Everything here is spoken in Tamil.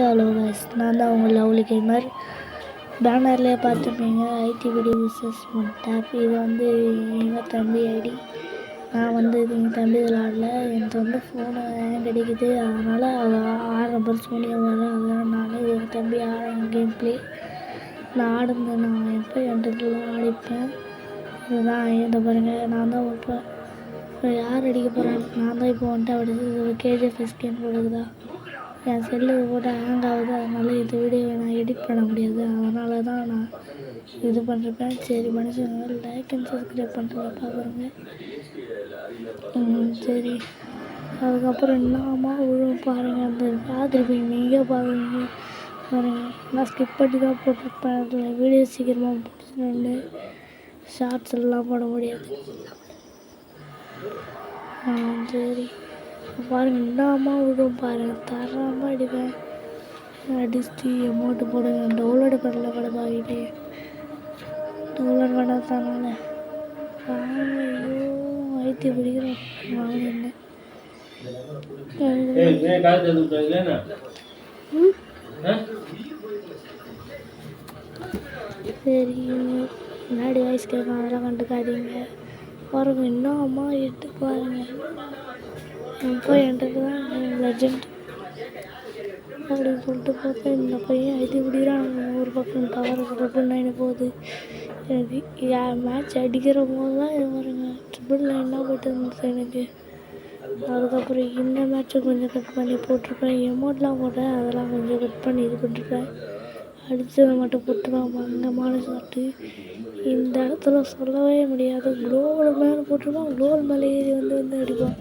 ஹலோ கைஸ், நான் தான் உங்கள் லவ்லி கேமர். பேனர்லேயே பார்த்துருப்பீங்க ஐடி வீடியோ யூசர்ஸ் டேப். இது வந்து எங்கள் தம்பி ஐடி. நான் வந்து இது எங்கள் தம்பி விளாடல, எனக்கு வந்து ஃபோனை கிடைக்குது, அதனால் ஆடுற சோனியா வர. அதனால் நான் எங்கள் தம்பி கேம் ப்ளே நான் ஆடுனேன். நான் எப்போ என்டர்லாம் ஆடிப்பேன். இதுதான் இந்த பாருங்கள், நான் தான் இப்போ யார் அடிக்க போகிறேன். நான் தான் இப்போ வந்துட்டு அப்படி கேஜிஎஃப் ஸ்கேன் கொடுக்குதா. என் செல்லு கூட ஹேங் ஆகுது, அதனால் இந்த வீடியோவை நான் எடிட் பண்ண முடியாது. அதனால தான் நான் இது பண்ணுறேன். சரி மனுஷங்க லைக் அண்ட் சப்ஸ்கிரைப் பண்ணுறத பார்க்குறேங்க. சரி, அதுக்கப்புறம் என்னமா விழும் பாருங்கள். அந்த பார்த்துருப்பீங்க, நீங்கள் பாருங்க. நான் ஸ்கிப் பண்ணி தான் போட்டிருப்பேன். அதில் வீடியோ சீக்கிரமாக முடிச்சுன்னு ஷார்ட்ஸ் எல்லாம் போட முடியாது. சரி பாருங்கள், என்னமா விடும் பாருங்கள். தராமல் அடிப்பேன். அடிச்சு அமௌண்ட்டு போடுங்க. டவுன்லோடு பண்ணல கூட பாக்கிட்டே டவுன்லோட் பண்ணாதனால ஐயோ வைத்தியம் பிடிக்கிறேன். வாங்க என்ன சரி, முன்னாடி வாய்ஸ் கேட்கும், அதெல்லாம் கண்டுக்காதீங்க. பாருங்க, இன்னும் அம்மா எட்டு பாருங்க. இப்போ என்கிட்ட தான் லெஜண்ட் அப்படின்னு சொல்லிட்டு பார்த்தா இந்த பையன் ஐடி பிடிக்கிறான். ஒரு பக்கம் டவர் ட்ரிபிள் 9 போகுது. எனக்கு மேட்ச் அடிக்கிற போது தான் இது பாருங்க ட்ரிபிள் 9 போய்ட்டு இருந்துச்சு எனக்கு. அதுக்கப்புறம் இந்த மேட்ச்சை கொஞ்சம் கட் பண்ணி போட்டிருப்பேன். எமௌண்ட்லாம் போட்டேன், அதெல்லாம் கொஞ்சம் கட் பண்ணி இது பண்ணிருப்பேன். அடித்ததை மட்டும் போட்டுருவேன். மங்கமான ஷாட்டு இந்த இடத்துல சொல்லவே முடியாது. குளோவல் மேலே போட்டிருப்பான், குளோவல் மேலே ஏறி வந்து அடிப்பான்.